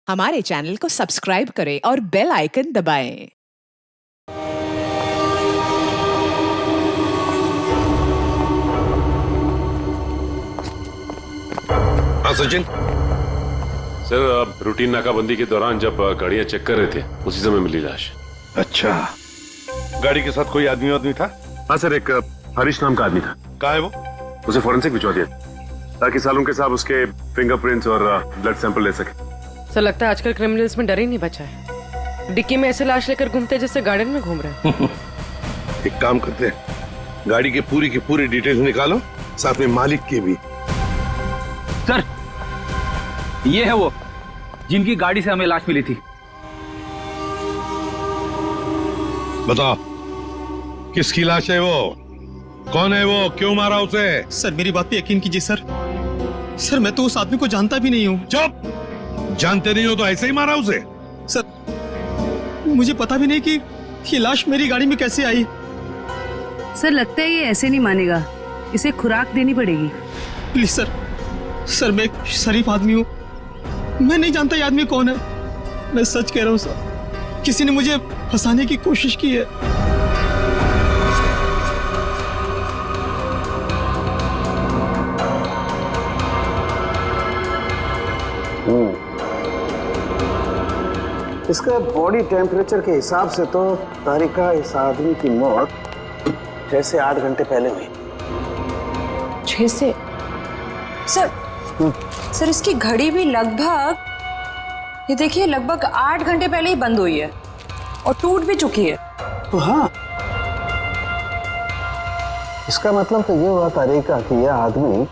हमारे चैनल को सब्सक्राइब करें और बेल आइकन दबाएं। हाँ सचिन। सर, रूटीन नाकाबंदी के दौरान जब गाड़ियां चेक कर रहे थे उसी समय मिली लाश। अच्छा, गाड़ी के साथ कोई आदमी था? हाँ सर, एक हरीश नाम का आदमी था। कहाँ है वो? उसे फॉरेंसिक भिजवा दिया ताकि सालों के साथ उसके फिंगरप्रिंट्स और ब्लड सैंपल ले सके। सर, लगता है आजकल क्रिमिनल्स में डर ही नहीं बचा है। डिक्की में ऐसे लाश लेकर घूमते जैसे गार्डन में घूम रहे हैं। एक काम करते हैं, गाड़ी की पूरी डिटेल्स निकालो, साथ में मालिक की भी। सर, ये है वो जिनकी गाड़ी से हमें लाश मिली थी। बताओ, किसकी लाश है वो? कौन है वो? क्यों मारा उसे? सर, मेरी बात पे यकीन कीजिए सर। सर, मैं तो उस आदमी को जानता भी नहीं हूँ। चुप! जानते नहीं हो तो ऐसे ही मारा उसे? सर, मुझे पता भी नहीं कि ये लाश मेरी गाड़ी में कैसे आई। सर, लगता है ये ऐसे नहीं मानेगा, इसे खुराक देनी पड़ेगी। प्लीज सर, सर मैं एक शरीफ आदमी हूँ, मैं नहीं जानता ये आदमी कौन है। मैं सच कह रहा हूँ सर, किसी ने मुझे फंसाने की कोशिश की है। इसका बॉडी टेम्परेचर के हिसाब से तो तारिका इस आदमी की मौत 6 से 8 घंटे पहले हुई। 6 से? सर, इसकी घड़ी भी लगभग, ये देखिए, लगभग 8 घंटे पहले ही बंद हुई है और टूट भी चुकी है। तो हाँ, इसका मतलब तो ये हुआ तारिका कि यह आदमी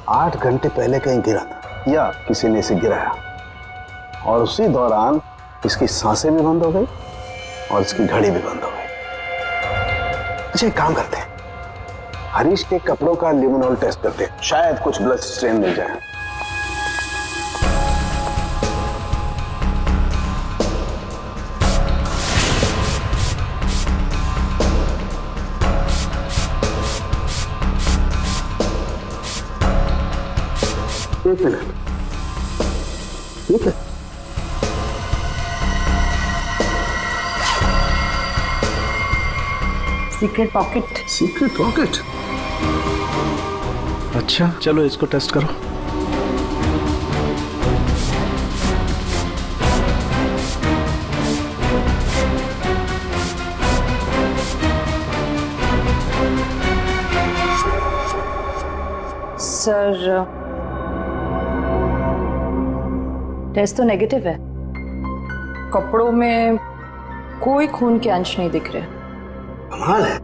8 घंटे पहले कहीं गिरा था या किसी ने इसे गिराया, और उसी दौरान इसकी सांसें भी बंद हो गई और इसकी घड़ी भी बंद हो गई। अच्छा, एक काम करते हैं, हरीश के कपड़ों का ल्यूमिनॉल टेस्ट करते हैं, शायद कुछ ब्लड स्ट्रेन मिल जाए। एक मिनट, ठीक है। Secret pocket. Secret pocket? अच्छा, चलो इसको टेस्ट करो। सर, टेस्ट तो नेगेटिव है। कपड़ों में कोई खून के अंश नहीं दिख रहे। कमाल है,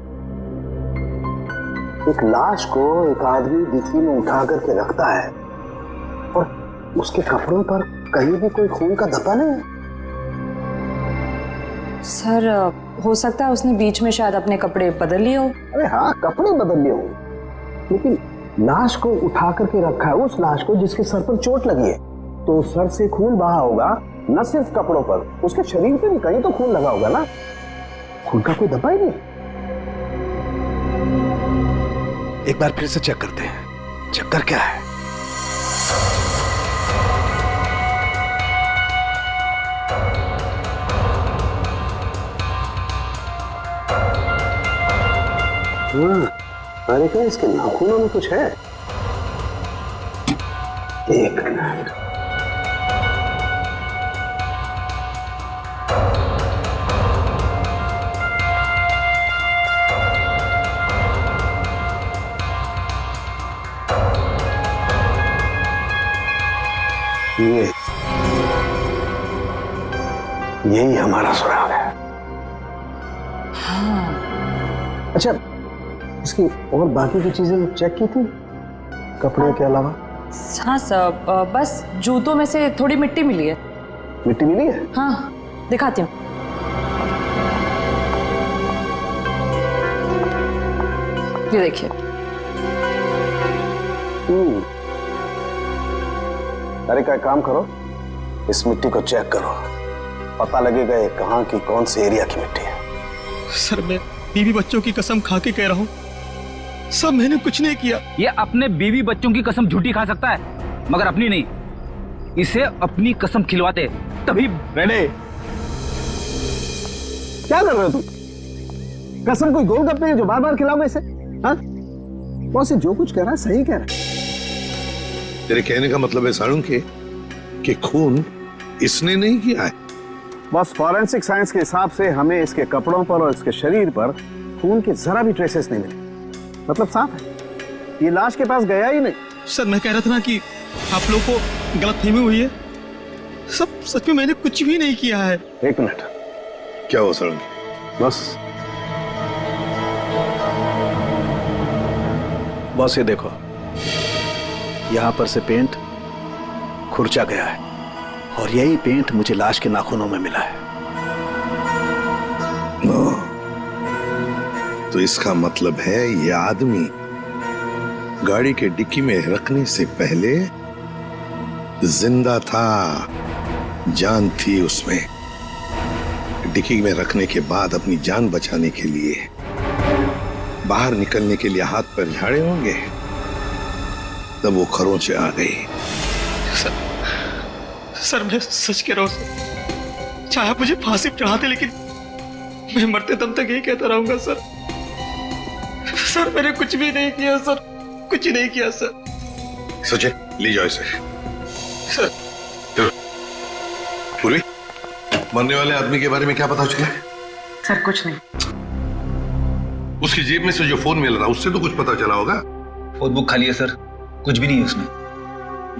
एक लाश को एक आदमी डिक्की में उठा करके रखता है और उसके कपड़ों पर कहीं भी कोई खून का धब्बा नहीं है। सर, हो सकता है उसने बीच में शायद अपने कपड़े बदल लिए हो। अरे हाँ, कपड़े बदल लिए हो, लेकिन लाश को उठा करके रखा है, उस लाश को जिसके सर पर चोट लगी है, तो सर से खून बहा होगा, न सिर्फ कपड़ों पर, उसके शरीर पे भी कहीं तो खून लगा होगा ना। खून का कोई धब्बा ही नहीं। एक बार फिर से चेक करते हैं, चक्कर क्या है। अरे क्या इसके नाखूनों में कुछ है? एक मिनट, यही हमारा सुराग है। हाँ। अच्छा, इसकी और बाकी की चीजें चेक की थी कपड़े के अलावा? हाँ सर, बस जूतों में से थोड़ी मिट्टी मिली है। मिट्टी मिली है? हाँ, दिखाती हूँ। ये देखिए। अरे का काम करो, इस मिट्टी को चेक करो, पता लगेगा ये कहाँ की कौन से एरिया की मिट्टी है। सर, मैं बीवी बच्चों की कसम खा के कह रहा हूँ, सब मैंने कुछ नहीं किया। ये अपने बीवी बच्चों की कसम झूठी खा सकता है, मगर अपनी नहीं। इसे अपनी कसम खिलवाते तभी रेडे, क्या कर रहे हो तुम? कसम कोई गोलगप्पे हैं जो बार बार खिलाओगे इसे? हाँ? बॉस ये जो कुछ कह रहा है सही कह रहा है। तेरे कहने का मतलब है साळुंखे कि खून इसने नहीं किया है? बस फॉरेंसिक साइंस के हिसाब से हमें इसके कपड़ों पर और इसके शरीर पर खून के जरा भी ट्रेसेस नहीं मिले। मतलब साफ है, ये लाश के पास गया ही नहीं। सर मैं कह रहा था ना कि आप लोग को गलतफहमी हुई है। सब सच में मैंने कुछ भी नहीं किया है। एक मिनट, क्या हो साळुंखे? बॉस ये देखो, यहां पर से पेंट खुरचा गया है और यही पेंट मुझे लाश के नाखूनों में मिला है। तो इसका मतलब है ये आदमी गाड़ी के डिक्की में रखने से पहले जिंदा था, जान थी उसमें। डिक्की में रखने के बाद अपनी जान बचाने के लिए बाहर निकलने के लिए हाथ पर झाड़े होंगे, तब वो खरोंचे आ गई। सर मैं सच कह रहा हूँ सर। चाहे आप मुझे फांसी पर चढ़ाते लेकिन मैं मरते दम तक यही कहता रहूंगा सर। सर मैंने कुछ भी नहीं किया सर, कुछ नहीं किया सर। सचिन ले जाओ इसे। सर चलो। पूर्वी, मरने वाले आदमी के बारे में क्या पता चला? सर कुछ नहीं। उसकी जेब में से जो फोन मिल रहा उससे तो कुछ पता चला होगा। फोन बुक खाली है सर, कुछ भी नहीं है उसमें।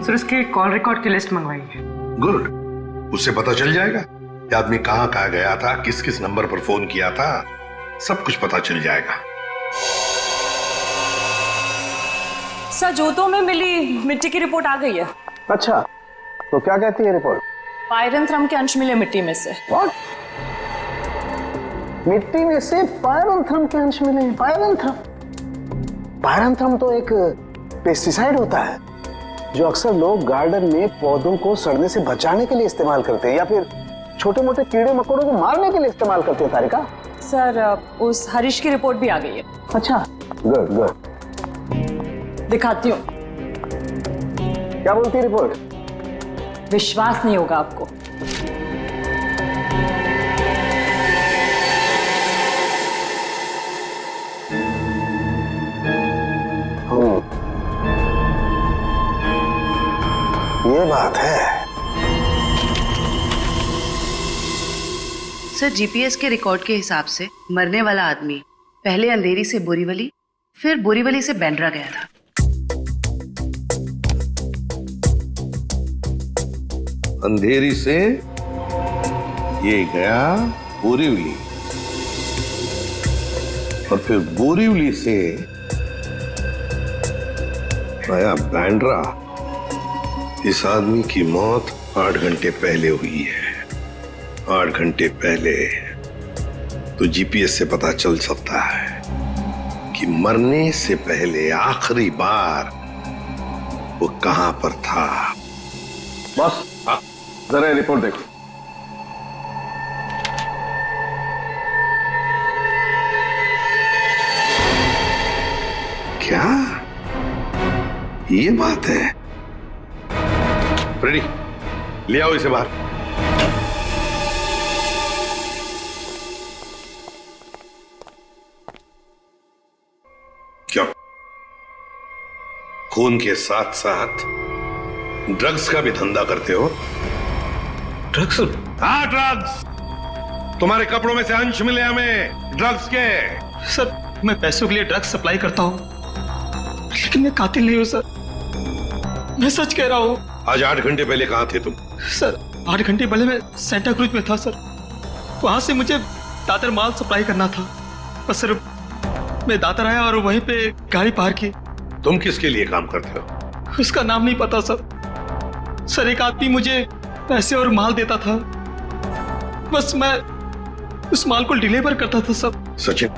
सर उसके कॉल रिकॉर्ड की लिस्ट मंगवाई है। गुड, उससे पता चल जाएगा कि आदमी कहां कहां गया था, किस किस नंबर पर फोन किया था, सब कुछ पता चल जाएगा। सर जूतों में मिली मिट्टी की रिपोर्ट आ गई है। अच्छा, तो क्या कहती है रिपोर्ट? पायरंथ्रम के अंश मिले मिट्टी में से। What? मिट्टी में से पायरंथ्रम के अंश मिले? पायरंथ्रम? पायरंथ्रम तो एक पेस्टिसाइड होता है जो अक्सर लोग गार्डन में पौधों को सड़ने से बचाने के लिए इस्तेमाल करते हैं या फिर छोटे मोटे कीड़े मकोड़ों को मारने के लिए इस्तेमाल करते हैं। तारिका, सर उस हरीश की रिपोर्ट भी आ गई है। अच्छा, गुड गुड। दिखाती हूँ। क्या बोलती है रिपोर्ट? विश्वास नहीं होगा आपको। ये बात है। सर जीपीएस के रिकॉर्ड के हिसाब से मरने वाला आदमी पहले अंधेरी से बोरीवली, फिर बोरीवली से बैंड्रा गया था। अंधेरी से ये गया बोरीवली और फिर बोरीवली से आया बैंड्रा। इस आदमी की मौत 8 घंटे पहले हुई है। 8 घंटे पहले तो जीपीएस से पता चल सकता है कि मरने से पहले आखिरी बार वो कहां पर था। बॉस, जरा रिपोर्ट देखो। क्या ये बात है? रेडी, ले आओ इसे बाहर। क्यों? खून के साथ साथ ड्रग्स का भी धंधा करते हो? ड्रग्स? हाँ, ड्रग्स। तुम्हारे कपड़ों में से अंश मिले हमें ड्रग्स के। सर मैं पैसों के लिए ड्रग्स सप्लाई करता हूँ लेकिन मैं कातिल नहीं हूँ सर। मैं सच कह रहा हूँ। आज 8 घंटे पहले कहां थे तुम? सर 8 घंटे पहले मैं सेंटा क्रूज में था सर। वहां से मुझे दादर माल सप्लाई करना था। बस सर मैं दादर आया और वहीं पे गाड़ी पार्क की। तुम किसके लिए काम करते हो? उसका नाम नहीं पता सर। सर एक आदमी मुझे पैसे और माल देता था, बस मैं उस माल को डिलीवर करता था सब। सचिन,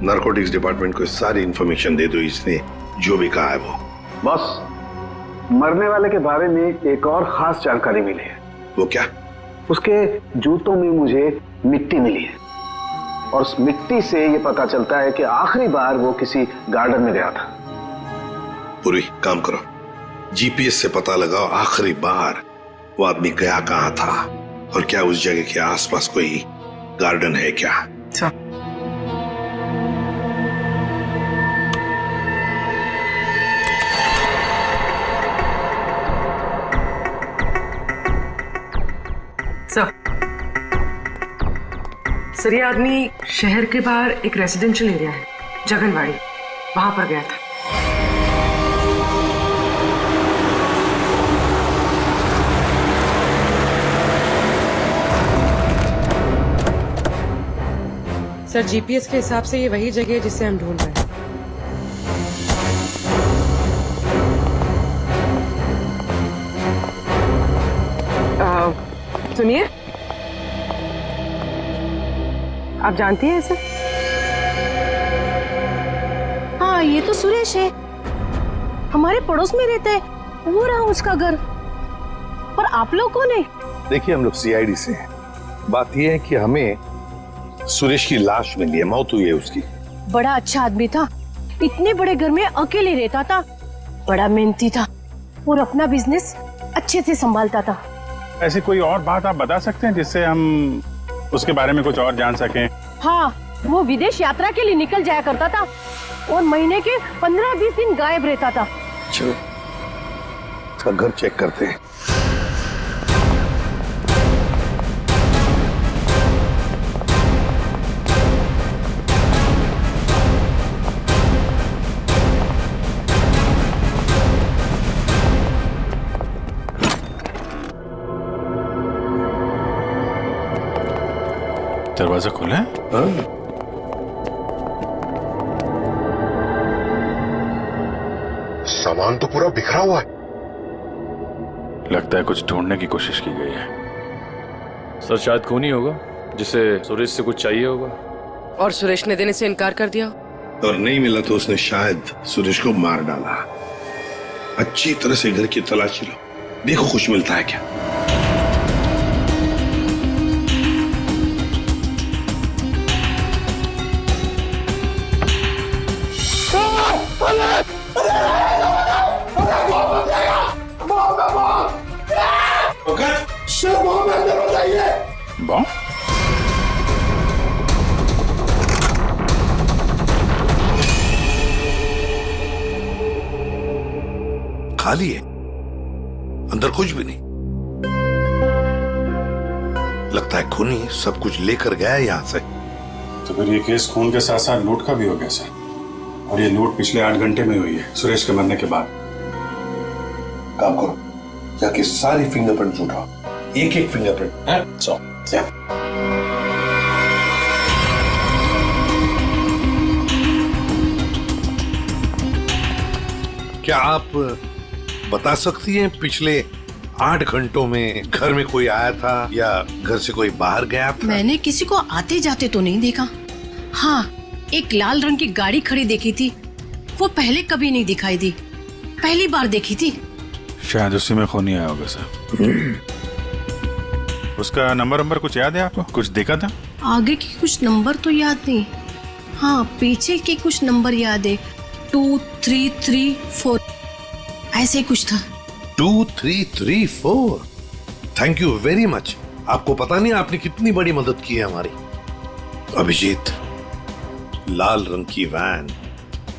नारकोटिक्स डिपार्टमेंट को सारी इंफॉर्मेशन दे दो, इसने जो भी कहा है वो। बॉस, मरने वाले के बारे में एक और खास जानकारी मिली है। वो क्या? उसके जूतों में मुझे मिट्टी मिली है और उस मिट्टी से ये पता चलता है कि आखिरी बार वो किसी गार्डन में गया था। पूरी काम करो, जीपीएस से पता लगाओ आखिरी बार वो आदमी गया कहां था। और क्या उस जगह के आसपास कोई गार्डन है क्या? सर सर ये आदमी शहर के बाहर एक रेजिडेंशियल एरिया है जगनवाड़ी, वहां पर गया था। सर जीपीएस के हिसाब से ये वही जगह है जिसे हम ढूंढ रहे हैं। सुनिए, आप जानती हैं इसे? हाँ, ये तो सुरेश है, हमारे पड़ोस में रहता है, वो रहा उसका घर। पर आप लोग कौन है? देखिए, हम लोग सीआईडी से हैं। बात यह है कि हमें सुरेश की लाश मिली है, मौत हुई है उसकी। बड़ा अच्छा आदमी था, इतने बड़े घर में अकेले रहता था, बड़ा मेहनती था और अपना बिजनेस अच्छे से संभालता था। ऐसी कोई और बात आप बता सकते हैं जिससे हम उसके बारे में कुछ और जान सकें? हाँ, वो विदेश यात्रा के लिए निकल जाया करता था और महीने के 15-20 दिन गायब रहता था। चलो उसका घर चेक करते हैं। दरवाजा खुला है? सामान तो पूरा बिखरा हुआ है। लगता है कुछ ढूंढने की कोशिश की गई है। सर शायद खून ही होगा जिसे सुरेश से कुछ चाहिए होगा। और सुरेश ने देने से इनकार कर दिया। और नहीं मिला तो उसने शायद सुरेश को मार डाला। अच्छी तरह से घर की तलाशी लो, देखो कुछ मिलता है क्या। बॉम्ब? खाली है, अंदर कुछ भी नहीं। लगता है खूनी सब कुछ लेकर गया है यहां से। तो फिर ये केस खून के साथ साथ लूट का भी हो गया सर। और ये लूट पिछले 8 घंटे में हुई है, सुरेश के मरने के बाद। काम करो, जाके सारी फिंगरप्रिंट्स उठाओ, एक एक फिंगरप्रिंट है। क्या आप बता सकती हैं पिछले 8 घंटों में घर में कोई आया था या घर से कोई बाहर गया था? मैंने किसी को आते जाते तो नहीं देखा। हाँ, एक लाल रंग की गाड़ी खड़ी देखी थी, वो पहले कभी नहीं दिखाई दी, पहली बार देखी थी। शायद उसी में खूनी आया होगा सर। उसका नंबर कुछ याद है आपको? कुछ देखा था? आगे के कुछ नंबर तो याद नहीं, हाँ पीछे के कुछ नंबर याद है, 2, 3, 3, 4 ऐसे कुछ था। 2, 3, 3, 4। Thank you very much. आपको पता नहीं आपने कितनी बड़ी मदद की है हमारी। अभिजीत, लाल रंग की वैन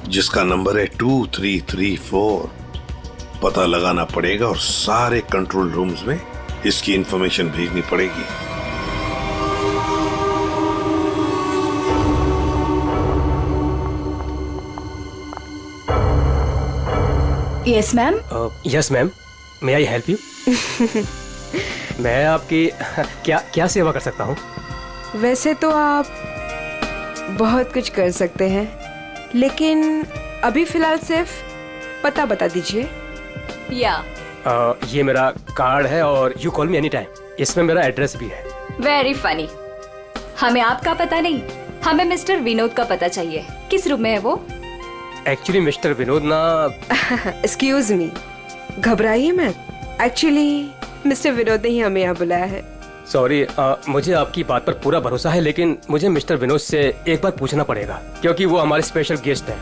जिसका नंबर है 2334, पता लगाना पड़ेगा और सारे कंट्रोल रूम्स में इसकी इंफॉर्मेशन भेजनी पड़ेगी। Yes ma'am. Yes ma'am, may I help you? मैं आपकी क्या सेवा कर सकता हूँ? वैसे तो आप बहुत कुछ कर सकते हैं, लेकिन अभी फिलहाल सिर्फ पता बता दीजिए। ये मेरा कार्ड है और you call me any time, इसमें मेरा एड्रेस भी है। Very funny. हमें आपका पता नहीं, हमें मिस्टर विनोद का पता चाहिए। किस रूम में है वो? एक्चुअली मिस्टर विनोद ना एक्सक्यूज मी, घबराइए मत। एक्चुअली मिस्टर विनोद ने ही हमें यहाँ बुलाया है। सॉरी, मुझे आपकी बात पर पूरा भरोसा है, लेकिन मुझे मिस्टर विनोद से एक बार पूछना पड़ेगा क्योंकि वो हमारे स्पेशल गेस्ट हैं।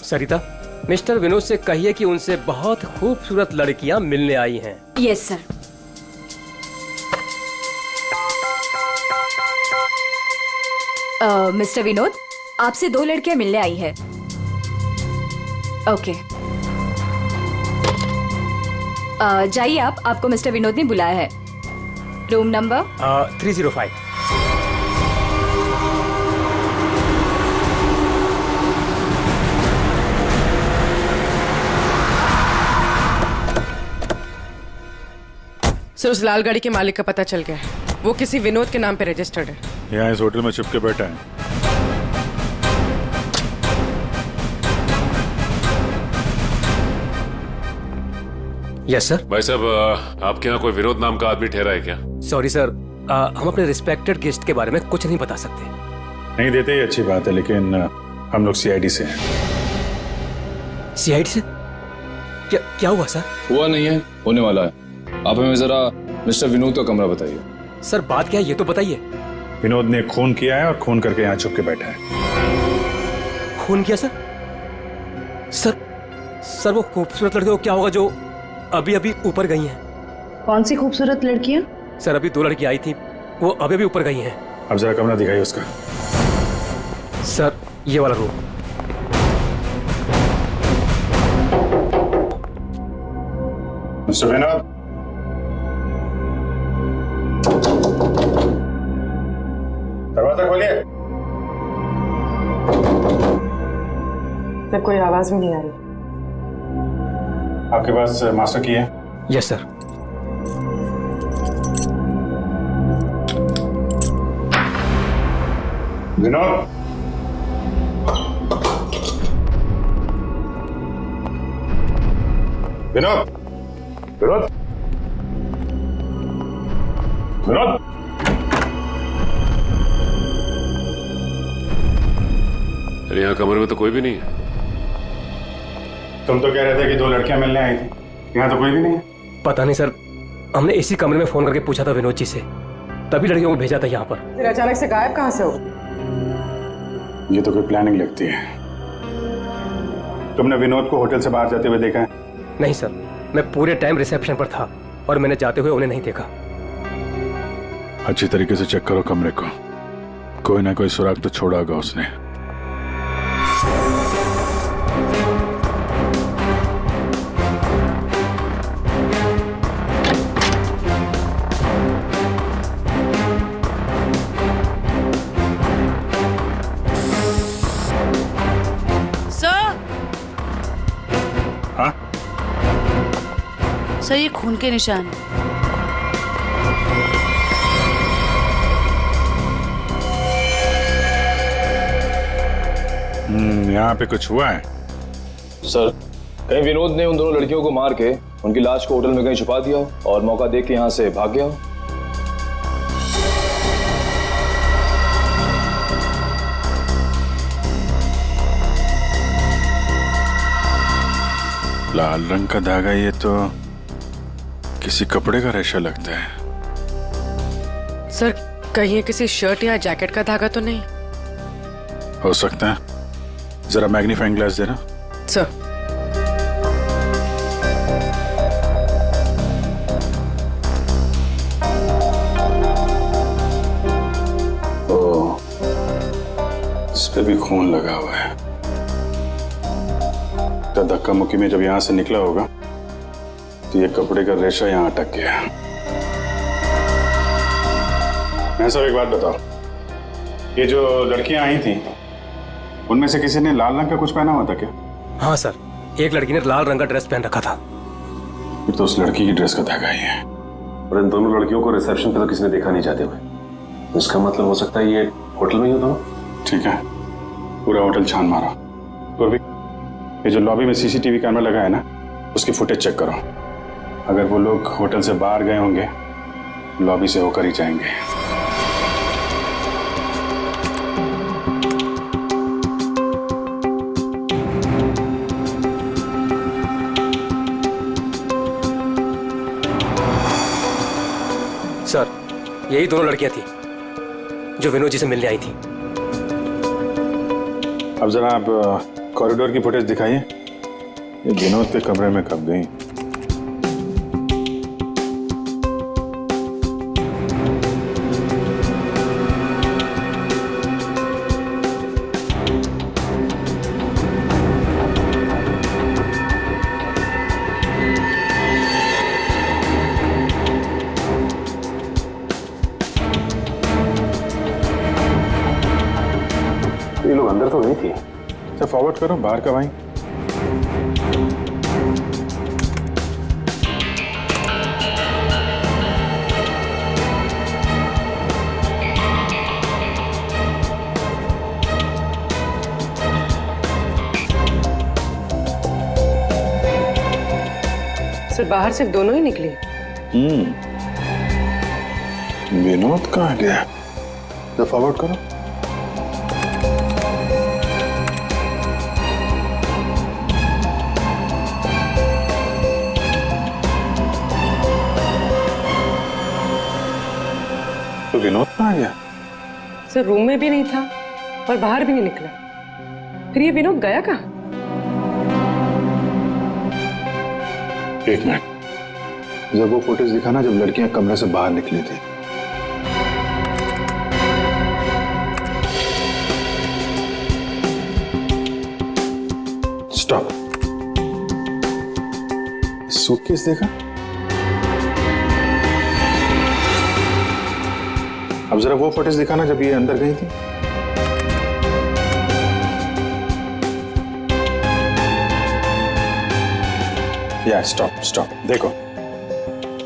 सरिता, मिस्टर विनोद से कहिए कि उनसे बहुत खूबसूरत लड़कियां मिलने आई हैं। Yes sir. मिस्टर विनोद, आपसे 2 लड़कियां मिलने आई है। ओके, जाइए आप, आपको मिस्टर विनोद ने बुलाया है। Room number 305। सर, उस लाल गाड़ी के मालिक का पता चल गया है। वो किसी विनोद के नाम पे रजिस्टर्ड है। यहाँ इस होटल में छुप के बैठा है। Yes sir. भाई साहब, आपके यहाँ कोई विनोद नाम का आदमी ठहरा है क्या? सॉरी सर, हम अपने रिस्पेक्टेड गेस्ट के बारे में कुछ नहीं बता सकते। नहीं देते ये अच्छी बात है, लेकिन हम लोग सीआईडी से हैं। सीआईडी से? क्या हुआ सर? हुआ नहीं है, होने वाला है। आप हमें जरा मिस्टर विनोद का कमरा बताइए। सर बात क्या है ये तो बताइए। विनोद ने खून किया है और खून करके यहाँ छुप के बैठा है। खून किया सर? सर वो खूबसूरत लड़के को क्या होगा जो अभी अभी ऊपर गई हैं? कौन सी खूबसूरत लड़कियां? सर अभी 2 लड़की आई थी, वो अभी अभी ऊपर गई हैं। अब जरा कमरा दिखाइए उसका। सर ये वाला रूम। मिस्टर विनोद, दरवाजा खोलिए। सर कोई आवाज भी नहीं आ रही। आपके पास मास्टर की है? Yes sir. विनोद, विनोद, विनोद, विनोद। अरे यहाँ कमरे में तो कोई भी नहीं है। तुम तो कह रहे थे कि 2 लड़कियां मिलने आई थी, यहाँ तो कोई भी नहीं है। पता नहीं सर, हमने इसी कमरे में फोन करके पूछा था विनोद जी से, तभी लड़कियों को भेजा था यहाँ पर। फिर अचानक से गायब कहाँ से हो? ये तो कोई प्लानिंग लगती है। तुमने विनोद को होटल से बाहर जाते हुए देखा है? नहीं सर, मैं पूरे टाइम रिसेप्शन पर था और मैंने जाते हुए उन्हें नहीं देखा। अच्छी तरीके से चेक करो कमरे को, कोई ना कोई सुराग तो छोड़ा होगा उसने। सर, ये खून के निशान। यहाँ पे कुछ हुआ है? सर, कहीं विनोद ने उन दोनों लड़कियों को मार के उनकी लाश को होटल में कहीं छुपा दिया हो और मौका देख के यहाँ से भाग गया हो। लाल रंग का धागा, ये तो किसी कपड़े का रेशा लगता है। सर कहीं ये किसी शर्ट या जैकेट का धागा तो नहीं? हो सकता है, जरा मैग्नीफाइंग ग्लास देना। सर इस पे भी खून लगा हुआ है। तो धक्का मुक्की में जब यहां से निकला होगा तो ये कपड़े का रेशा यहां अटक गया। मैं सब एक बात बताओ, ये जो लड़कियां आई थी उनमें से किसी ने लाल रंग का कुछ पहना हुआ था क्या? हाँ सर, एक लड़की ने लाल रंग का ड्रेस पहन रखा था। फिर तो उस लड़की की ड्रेस का धागा ही है। और इन दोनों लड़कियों को रिसेप्शन पे तो किसी ने देखा नहीं जाते हुए। इसका मतलब हो सकता है ये होटल में ही हो दोनों। ठीक है, पूरा होटल छान मारो। तो भी ये जो लॉबी में सीसीटीवी कैमरा लगा है ना, उसकी फुटेज चेक करो। अगर वो लोग होटल से बाहर गए होंगे, लॉबी से होकर ही जाएंगे। सर यही दोनों लड़कियां थी जो विनोद जी से मिलने आई थी। अब जरा आप कॉरिडोर की फुटेज दिखाइए। ये विनोद के कमरे में कब गई? अंदर तो गई थी। सर फॉरवर्ड करो, बाहर कब आई? सर बाहर सिर्फ दोनों ही निकले। विनोद कहाँ गया? तो फॉरवर्ड करो। तो विनोद कहाँ गया? सर रूम में भी नहीं था और बाहर भी नहीं निकला। फिर ये विनोद गया कहाँ? एक मिनट, जब वो फुटेज दिखाना जब लड़कियां कमरे से बाहर निकली थी। स्टॉप। सूटकेस देखा? अब जरा वो फुटेज दिखाना जब ये अंदर गई थी। या स्टॉप स्टॉप, देखो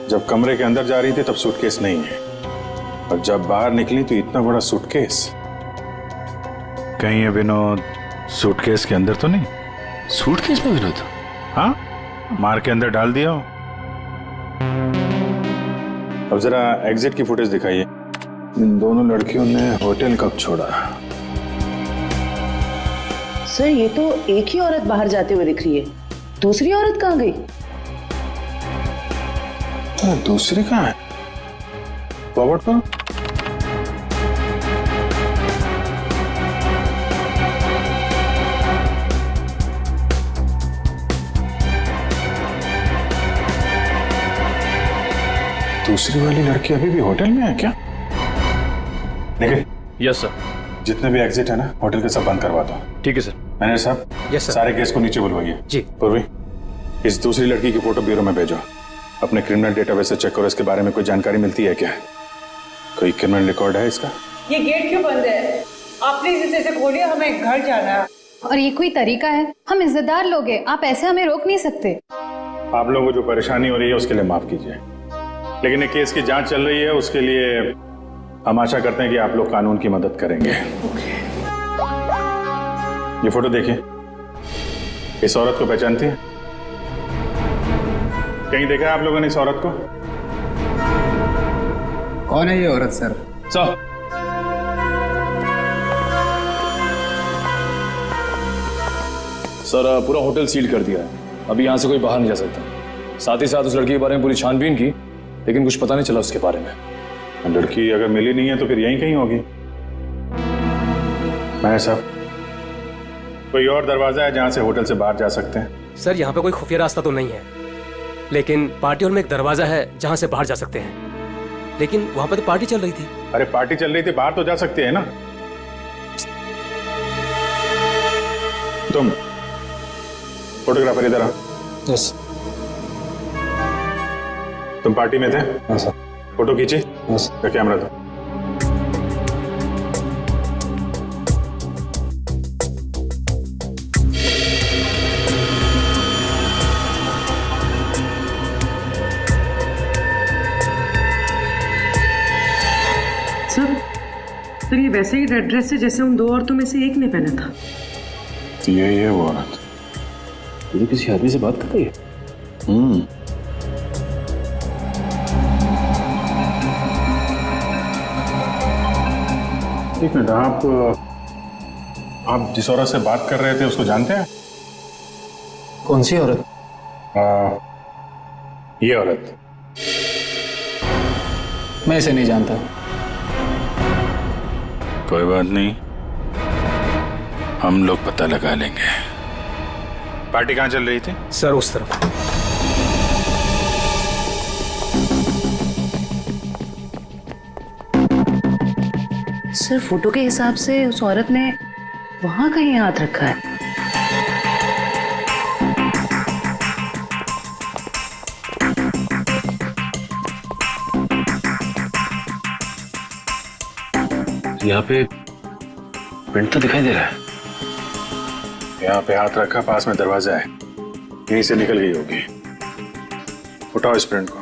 जब कमरे के अंदर जा रही थी तब सूटकेस नहीं है, और जब बाहर निकली तो इतना बड़ा सूटकेस। कहीं ये विनोद सूटकेस के अंदर तो नहीं? सूटकेस में विनोद? हाँ, मार के अंदर डाल दिया हो। अब जरा एग्जिट की फुटेज दिखाइए। इन दोनों लड़कियों ने होटल कब छोड़ा? सर ये तो एक ही औरत बाहर जाते हुए दिख रही है, दूसरी औरत कहाँ गई? दूसरी कहाँ है? फॉरवर्ड करो। दूसरी वाली लड़की अभी भी होटल में है क्या? निखिल। Yes sir. जितने भी एग्जिट है ना होटल के सब बंद करवा दो। ठीक है सर। मैनेजर साहब। Yes sir. सारे केस को नीचे बुलवाइए। जी। पूर्वी, इस दूसरी लड़की की फोटो ब्यूरो में भेजो। अपने क्रिमिनल डेटाबेस से चेक करो, इसके बारे में कोई जानकारी मिलती है क्या? कोई क्रिमिनल रिकॉर्ड है इसका? ये गेट क्यों बंद है? आप प्लीज इसे खोलिए, हमें घर जाना है। और ये कोई तरीका है? हम इज्जतदार लोग हैं, आप ऐसे हमें रोक नहीं सकते। आप लोगों को जो परेशानी हो रही है उसके लिए माफ कीजिए, लेकिन ये केस की जांच चल रही है, उसके लिए हम आशा करते हैं कि आप लोग कानून की मदद करेंगे। ये फोटो देखिए, इस औरत को पहचानती है? कहीं देखा है आप लोगों ने इस औरत को? कौन है ये औरत सर? सर पूरा होटल सील कर दिया है, अभी यहाँ से कोई बाहर नहीं जा सकता। साथ ही साथ उस लड़की के बारे में पूरी छानबीन की, लेकिन कुछ पता नहीं चला उसके बारे में। लड़की अगर मिली नहीं है तो फिर यहीं कहीं होगी। मैनेजर साहब, कोई और दरवाजा है जहां से होटल से बाहर जा सकते हैं? सर यहाँ पे कोई खुफिया रास्ता तो नहीं है, लेकिन पार्टी हॉल में एक दरवाजा है जहां से बाहर जा सकते हैं, लेकिन वहां पे तो पार्टी चल रही थी। अरे पार्टी चल रही थी, बाहर तो जा सकते हैं ना। तुम फोटोग्राफर इधर आओ। यस। तुम पार्टी में थे? हाँ सर। फोटो खींची? यस। कैमरा दो। सर ये वैसे ही रेड ड्रेस है जैसे उन दो औरतों में से एक ने पहना था। तो यही है वो औरत। ये किसी आदमी से बात कर रही है? एक मिनट, आप जिस औरत से बात कर रहे थे उसको जानते हैं? कौन सी औरत? ये औरत। मैं इसे नहीं जानता। कोई बात नहीं, हम लोग पता लगा लेंगे। पार्टी कहाँ चल रही थी? सर उस तरफ। सर फोटो के हिसाब से उस औरत ने वहां कहीं हाथ रखा है। यहाँ पे प्रिंट तो दिखाई दे रहा है। यहाँ पे हाथ रखा, पास में दरवाजा है, यहीं से निकल गई होगी। उठाओ इस प्रिंट को।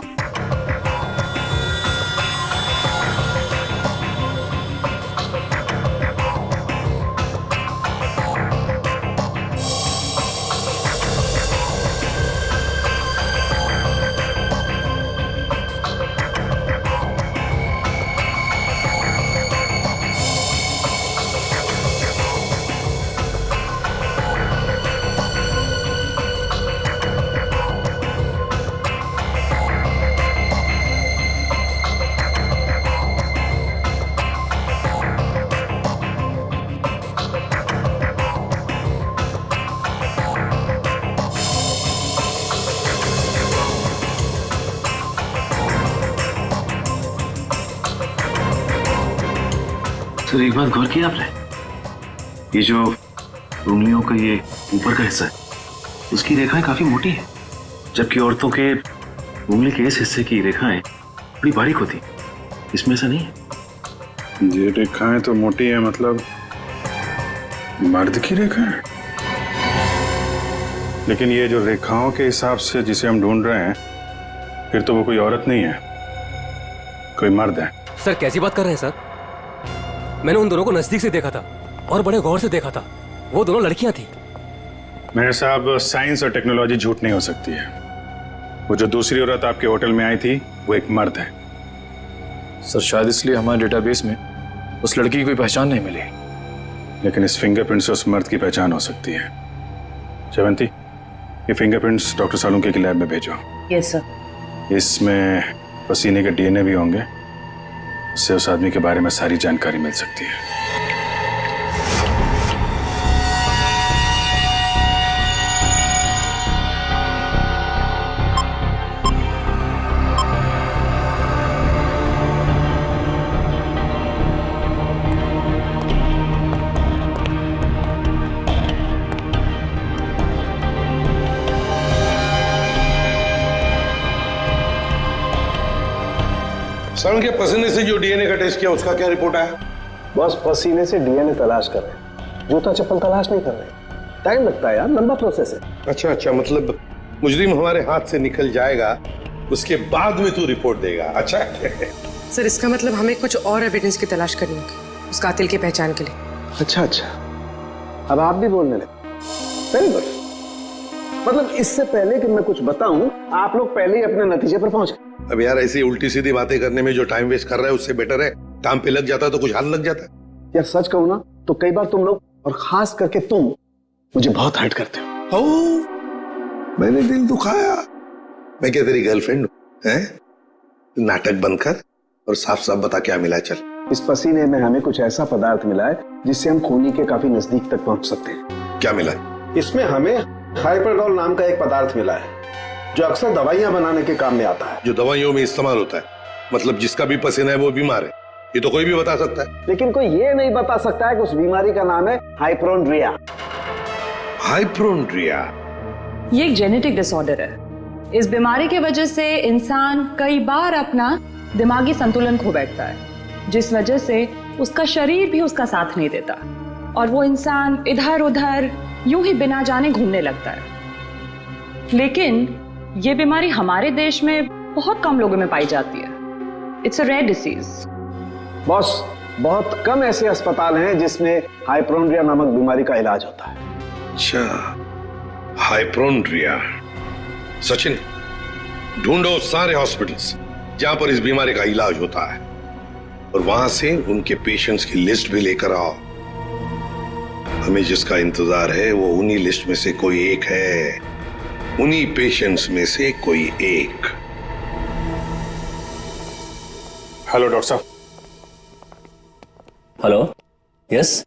सर एक बात गौर किया आपने, ये जो उंगलियों का ये ऊपर का हिस्सा है उसकी रेखाएं काफी मोटी है, जबकि औरतों के उंगली के इस हिस्से की रेखाएं बड़ी बारीक होती हैं। इसमें ऐसा नहीं है। ये रेखाएं तो मोटी है, मतलब मर्द की रेखा है। लेकिन ये जो रेखाओं के हिसाब से जिसे हम ढूंढ रहे हैं, फिर तो वो कोई औरत नहीं है, कोई मर्द है। सर कैसी बात कर रहे हैं सर? मैंने उन दोनों को नजदीक से देखा था और बड़े गौर से देखा था। वो दोनों लड़कियां थी। मेरे साहब, साइंस और टेक्नोलॉजी झूठ नहीं हो सकती है। वो जो दूसरी औरत आपके होटल में आई थी वो एक मर्द है। सर शायद इसलिए हमारे डेटाबेस में उस लड़की की कोई पहचान नहीं मिली। लेकिन इस फिंगरप्रिंट से उस मर्द की पहचान हो सकती है। जयवंती, ये फिंगरप्रिंट्स डॉक्टर सालुंके की लैब में भेजो। Yes sir. इसमें पसीने के डीएनए भी होंगे, उससे उस आदमी के बारे में सारी जानकारी मिल सकती है। सर उनके पसीने से जो डीएनए का टेस्ट किया उसका क्या रिपोर्ट आया? बस पसीने से डीएनए तलाश कर रहे हैं, जूता चप्पल तलाश नहीं कर रहे। टाइम लगता है यार, लंबा प्रोसेस है। अच्छा, मतलब मुजरिम हमारे हाथ से निकल जाएगा, उसके बाद में तू रिपोर्ट देगा। अच्छा सर इसका मतलब हमें कुछ और एविडेंस की तलाश करनी होगी उस कातिल की पहचान के लिए। अच्छा, अब आप भी बोलने लगे। Very good. मतलब इससे पहले कि मैं कुछ बताऊं, आप लोग पहले ही अपने नतीजे पर पहुंच गए। अब यार ऐसी उल्टी सीधी बातें करने में जो टाइम वेस्ट कर रहा है उससे बेटर है काम पे लग जाता तो कुछ हल लग जाता। यार सच कहूं ना तो कई बार तुम लोग, और खास करके तुम, मुझे बहुत हर्ट करते हो। मैंने दिल दुखाया? मैं क्या तेरी गर्लफ्रेंड हूं? नाटक बंद कर और साफ साफ बता क्या मिला। चल। इस पसीने में हमें कुछ ऐसा पदार्थ मिला है जिससे हम खूनी के काफी नजदीक तक पहुंच सकते हैं। क्या मिला? इसमें हमें हाइपरडोल नाम का एक पदार्थ मिला है जो अक्सर दवाइयां बनाने के काम में आता है। जो दवाइयों में इस्तेमाल होता है, मतलब जिसका भी पसीना है वो बीमार है, ये तो कोई भी बता सकता है। लेकिन कोई ये नहीं बता सकता है कि उस बीमारी का नाम है हाइपोड्रिया। हाइपोड्रिया ये एक जेनेटिक डिसऑर्डर है। इस बीमारी की वजह से इंसान कई बार अपना दिमागी संतुलन खो बैठता है, जिस वजह से उसका शरीर भी उसका साथ नहीं देता और वो इंसान इधर उधर यूं ही बिना जाने घूमने लगता है। लेकिन ये बीमारी हमारे देश में बहुत कम लोगों में पाई जाती है। It's a rare disease. Boss, बहुत कम ऐसे अस्पताल हैं जिसमें हाइपोड्रिया नामक बीमारी का इलाज होता है। अच्छा, हाइपोड्रिया। सचिन, ढूंढो सारे हॉस्पिटल्स जहां पर इस बीमारी का इलाज होता है और वहां से उनके पेशेंट्स की लिस्ट भी लेकर आओ। हमें जिसका इंतजार है वो उन्हीं लिस्ट में से कोई एक है, उन्हीं पेशेंट्स में से कोई एक। हेलो डॉक्टर साहब। Hello, yes.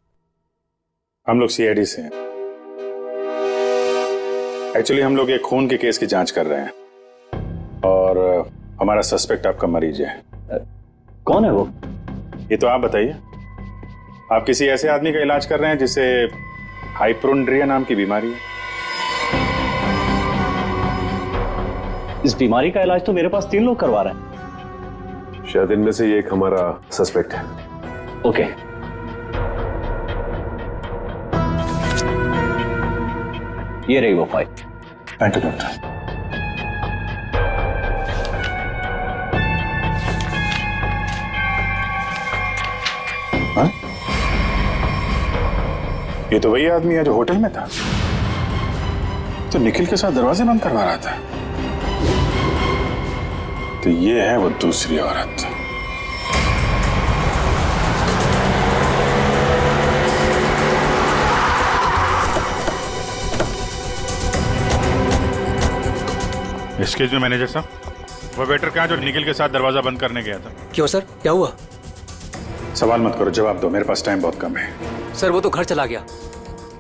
हम लोग सीआईडी से हैं। एक्चुअली हम लोग एक खून के केस की जांच कर रहे हैं और हमारा सस्पेक्ट आपका मरीज है। कौन है वो? ये तो आप बताइए। आप किसी ऐसे आदमी का इलाज कर रहे हैं जिसे हाइपोड्रिया नाम की बीमारी है? इस बीमारी का इलाज तो मेरे पास 3 लोग करवा रहे हैं। शायद इनमें से ये एक हमारा सस्पेक्ट है। ओके। ये रही वो फाइल। Thank you doctor. हाँ? ये तो वही आदमी है जो होटल में था, तो निखिल के साथ दरवाजे बंद करवा रहा था। तो ये है वो दूसरी औरत। एक्सक्यूज मी मैनेजर साहब, वो वेटर कहाँ जो निखिल के साथ दरवाजा बंद करने गया था? क्यों सर, क्या हुआ? सवाल मत करो, जवाब दो, मेरे पास टाइम बहुत कम है। सर वो तो घर चला गया,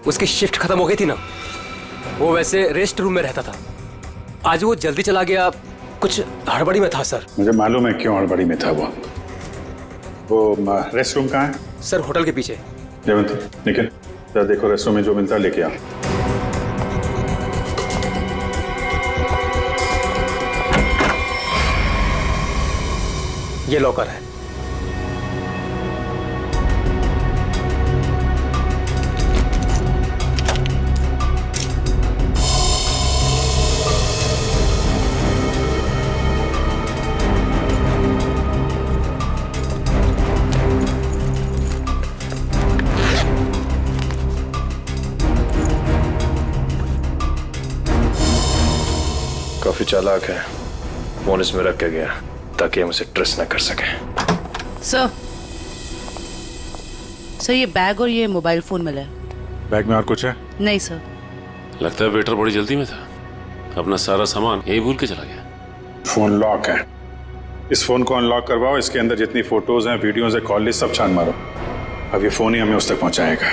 उसकी शिफ्ट खत्म हो गई थी ना। वो वैसे रेस्ट रूम में रहता था, आज वो जल्दी चला गया, कुछ हड़बड़ी में था सर। मुझे मालूम है क्यों हड़बड़ी में था वो रेस्ट रूम कहाँ है? सर होटल के पीछे। जयवंती, निखिल जरा देखो रेस्ट रूम में जो मिलता है लेके आओ। ये लॉकर है। काफी चालाक है, फोन इसमें रख के गया ताकि हम उसे ट्रेस ना कर सके। सर ये बैग और ये मोबाइल फोन मिला है। बैग में और कुछ है? नहीं सर। लगता है वेटर बड़ी जल्दी में था, अपना सारा सामान यही भूल के चला गया। फोन लॉक है, इस फोन को अनलॉक करवाओ, इसके अंदर जितनी फोटोज हैं, वीडियोज है, कॉल लिस्ट सब छान मारो। अब ये फोन ही हमें उस तक पहुंचाएगा।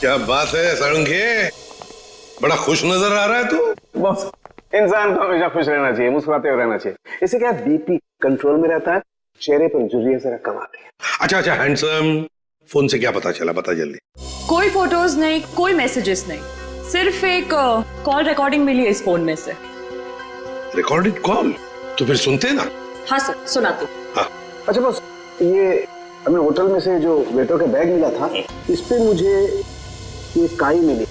क्या बात है सारंगे, बड़ा खुश नजर आ रहा है तू। बॉस, इंसान को हमेशा खुश रहना चाहिए, मुस्कुराते हुए रहना चाहिए। इससे क्या बीपी कंट्रोल में रहता है, चेहरे पर झुर्रियां जरा कम आती है। अच्छा हैंडसम, फोन से क्या पता चला, बता जल्दी। कोई फोटोज नहीं, कोई मैसेजेस नहीं, सिर्फ एक कॉल रिकॉर्डिंग मिली है इस फोन में से। Recorded call? तो फिर सुनते ना। हाँ सर, सुनाती हूँ। हाँ। अच्छा बॉस, ये हमें होटल में से जो वेटर का बैग मिला था, इस पे मुझे ये काई मिली,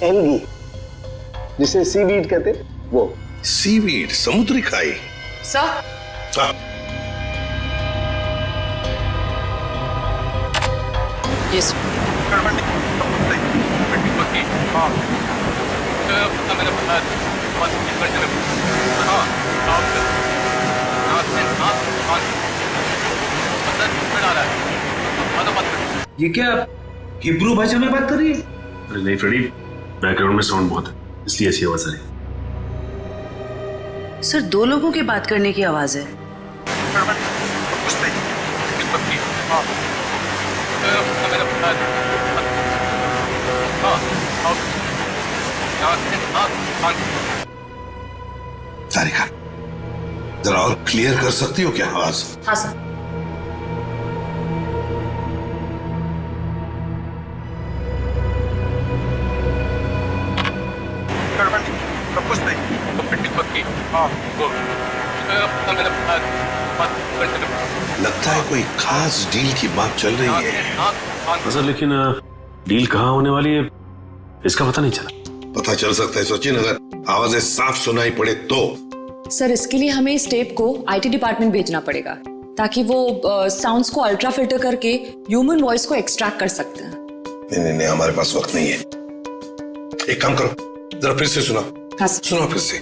एल्गी, जिसे सीवीड कहते हैं, वो। सीवीड, समुद्री काई? सर यस ये क्या हिब्रू भाषा में बात कर रही है? अरे नहीं फ्रेडी, बैकग्राउंड में साउंड बहुत है, इसलिए ऐसी आवाज आ रही है। सर, दो लोगों के बात करने की आवाज है। तारिका, जरा और क्लियर कर सकती हो क्या आवाज? हाँ सर। लगता है कोई खास डील की बात चल रही है। सर लेकिन डील कहाँ होने वाली है इसका पता नहीं चला। पता चल सकता है सचिन, अगर आवाजें साफ सुनाई पड़े तो। सर इसके लिए हमें इस टेप को आईटी डिपार्टमेंट भेजना पड़ेगा, ताकि वो साउंड्स को अल्ट्रा फिल्टर करके ह्यूमन वॉइस को एक्सट्रैक्ट कर सकते हैं। नहीं, हमारे पास वक्त नहीं है। एक काम करो, जरा फिर से सुनाओ। हाँ सुनाओ फिर से।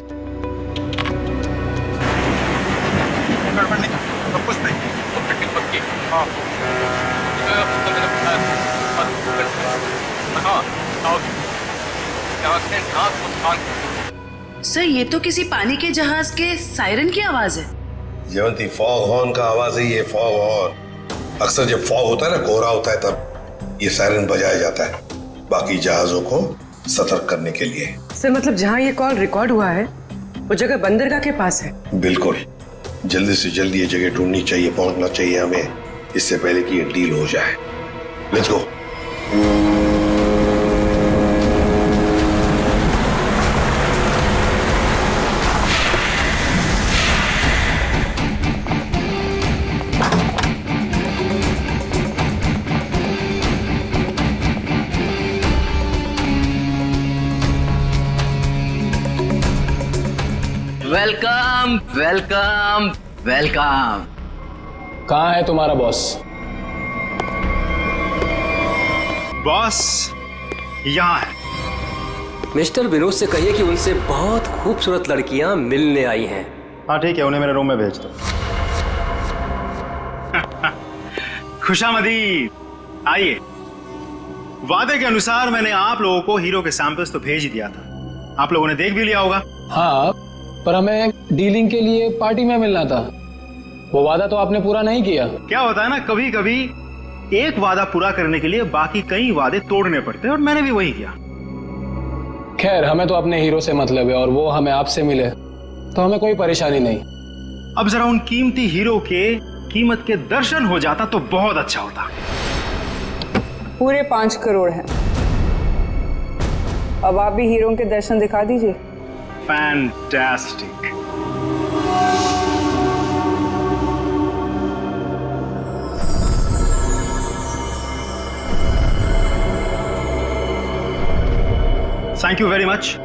सर, ये तो किसी पानी के जहाज के सायरन की आवाज है। जयवंती, फॉग हॉर्न का आवाज है ये, फॉग हॉर्न। अक्सर जब फॉग होता है ना, कोहरा होता है, तब ये सायरन बजाया जाता है बाकी जहाजों को सतर्क करने के लिए। सर मतलब जहाँ ये कॉल रिकॉर्ड हुआ है वो जगह बंदरगाह के पास है? बिल्कुल, जल्दी से जल्दी ये जगह ढूंढनी चाहिए, पहुंचना चाहिए हमें, इससे पहले कि ये डील हो जाए। Let's go. Welcome welcome welcome. कहाँ है तुम्हारा बॉस? बॉस यहाँ है। मिस्टर विनोद से कहिए कि उनसे बहुत खूबसूरत लड़कियां मिलने आई हैं। हाँ ठीक है, उन्हें मेरे रूम में भेज दो। खुशामदीद, आइए। वादे के अनुसार मैंने आप लोगों को हीरो के सैंपल्स तो भेज ही दिया था, आप लोगों ने देख भी लिया होगा। हाँ, पर हमें डीलिंग के लिए पार्टी में मिलना था, वो वादा तो आपने पूरा नहीं किया। क्या होता है ना, कभी कभी एक वादा पूरा करने के लिए बाकी कई वादे तोड़ने पड़ते हैं, और मैंने भी वही किया। खैर, हमें तो अपने हीरो से मतलब है, और वो हमें आपसे मिले तो हमें कोई परेशानी नहीं। अब जरा उन कीमती हीरो के कीमत के दर्शन हो जाता तो बहुत अच्छा होता। पूरे 5 करोड़ हैं। अब आप भी हीरो के दर्शन दिखा दीजिए। Fantastic. Thank you very much.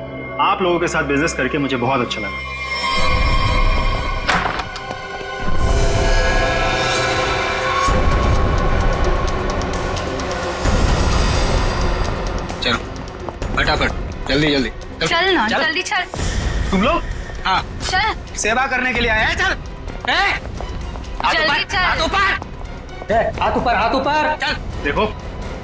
आप लोगों के साथ बिजनेस करके मुझे बहुत अच्छा लगा। चलो फटाफट, जल्दी जल्दी चल ना, जल्दी चल। तुम लोग? हाँ चल, सेवा करने के लिए आए हैं। चल जल्दी चल। हाथ ऊपर, हाथ ऊपर। चल। देखो,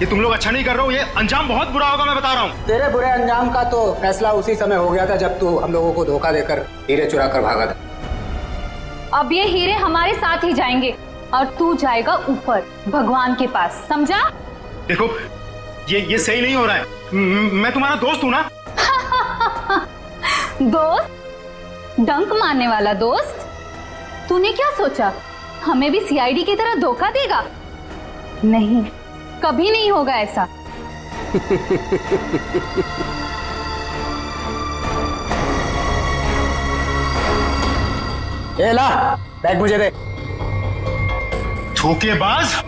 ये तुम लोग अच्छा नहीं कर रहे हो, ये अंजाम बहुत बुरा होगा, मैं बता रहा हूँ। तेरे बुरे अंजाम का तो फैसला उसी समय हो गया था जब तू हम लोगों को धोखा देकर हीरे चुरा कर भागा था। अब ये हीरे हमारे साथ ही जाएंगे और तू जाएगा ऊपर भगवान के पास, समझा? देखो, ये सही नहीं हो रहा है। मैं तुम्हारा दोस्त हूँ ना। दोस्त? डंक मारने वाला दोस्त? तूने क्या सोचा हमें भी सीआईडी की तरह धोखा देगा? नहीं, कभी नहीं होगा ऐसा। ए ला, बैग मुझे दे। धोखेबाज।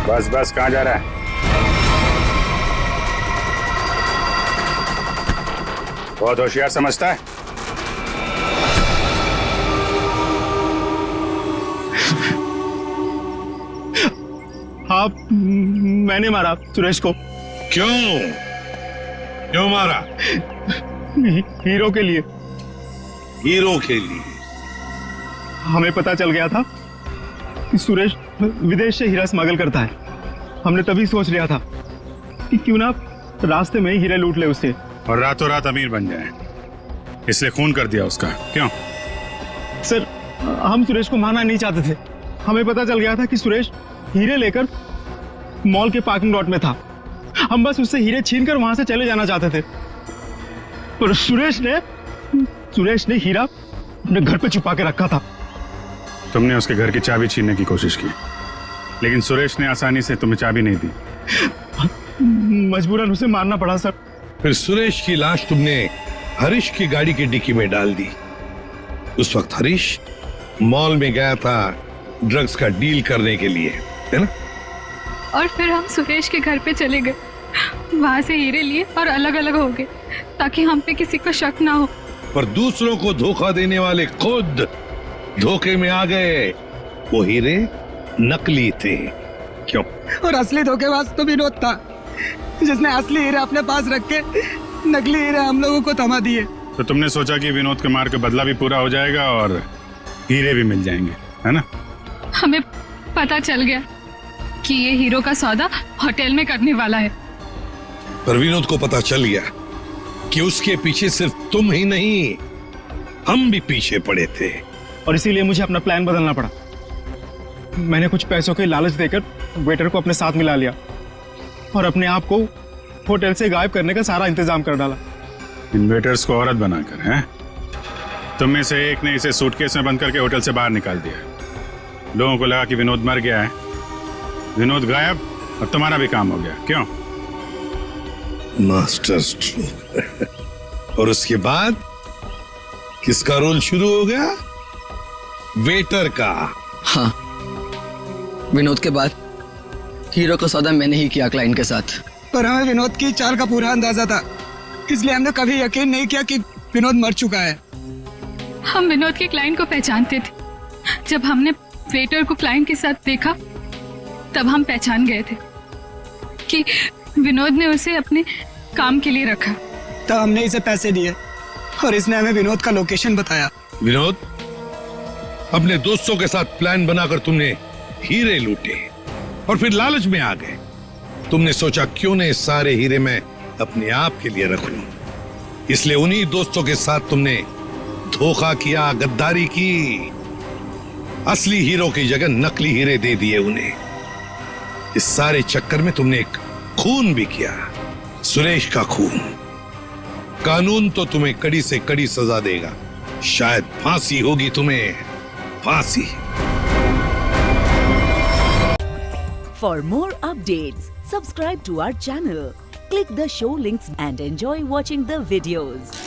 बस बस, कहाँ जा रहा है? बहुत होशियार समझता है। हाँ, मैंने मारा सुरेश को। क्यों मारा? हीरो के लिए। हीरो के लिए? हमें पता चल गया था कि सुरेश विदेश से हीरा स्मगल करता है। हमने तभी सोच लिया था कि क्यों ना रास्ते में ही हीरे लूट ले उससे, और रातों रात अमीर बन जाए, इसलिए खून कर दिया उसका। क्यों? सर, हम सुरेश को मारना नहीं चाहते थे। हमें पता चल गया था कि सुरेश हीरे लेकर मॉल के पार्किंग लॉट में था। हम बस उससे हीरे छीन कर वहां से चले जाना चाहते थे, पर सुरेश ने हीरा अपने घर पे छुपा के रखा था। तुमने उसके घर की चाबी छीनने की कोशिश की, लेकिन सुरेश ने आसानी से तुम्हें चाबी नहीं दी। मजबूरन उसे मारना पड़ा सर। फिर सुरेश की लाश तुमने हरीश की गाड़ी की डिक्की में डाल दी। उस वक्त हरीश मॉल में गया था ड्रग्स का डील करने के लिए, है ना? और फिर हम सुरेश के घर पे चले गए, वहां से हीरे लिए और अलग अलग हो गए ताकि हम पे किसी को शक ना हो। पर दूसरों को धोखा देने वाले खुद धोखे में आ गए। वो हीरे नकली थे। क्यों? और असली धोखेबाज तो विनोद था, जिसने असली हीरे अपने पास रख के नकली हीरे हम लोगों को थमा दिए। तो तुमने सोचा कि विनोद के मार के बदला भी पूरा हो जाएगा और हीरे भी मिल जाएंगे, है ना? हमें पता चल गया कि ये हीरो का सौदा होटल में करने वाला है। पर विनोद को पता चल गया कि उसके पीछे सिर्फ तुम ही नहीं, हम भी पीछे पड़े थे। और इसीलिए मुझे अपना प्लान बदलना पड़ा। मैंने कुछ पैसों के लालच देकर वेटर को अपने साथ मिला लिया और अपने आप को होटल से गायब करने का सारा इंतजाम कर डाला। इन वेटर्स को औरत बनाकर, हैं? तुम में से एक ने इसे सूटकेस में बंद करके होटल से बाहर निकाल दिया। लोगों को लगा कि विनोद मर गया है, विनोद गायब और तुम्हारा भी काम हो गया। क्यों? Master stroke. और उसके बाद किसका रोल शुरू हो गया? वेटर का। हाँ, विनोद के बाद हीरो का सौदा मैंने ही किया क्लाइंट के साथ। पर हमें विनोद की चाल का पूरा अंदाजा था, इसलिए हमने कभी यकीन नहीं किया कि विनोद मर चुका है। हम विनोद के क्लाइंट को पहचानते थे। जब हमने वेटर को क्लाइंट के साथ देखा तब हम पहचान गए थे कि विनोद ने उसे अपने काम के लिए रखा। तब हमने इसे पैसे दिए और इसने हमें विनोद का लोकेशन बताया। विनोद, अपने दोस्तों के साथ प्लान बनाकर तुमने हीरे लूटे और फिर लालच में आ गए। तुमने सोचा क्यों न सारे हीरे मैं अपने आप के लिए रख लूं। इसलिए उन्हीं दोस्तों के साथ तुमने धोखा किया, गद्दारी की। असली हीरो की जगह नकली हीरे दे दिए उन्हें। इस सारे चक्कर में तुमने एक खून भी किया, सुरेश का खून। कानून तो तुम्हें कड़ी से कड़ी सजा देगा, शायद फांसी होगी तुम्हें, फांसी। For more updates, subscribe to our channel, click the show links and enjoy watching the videos.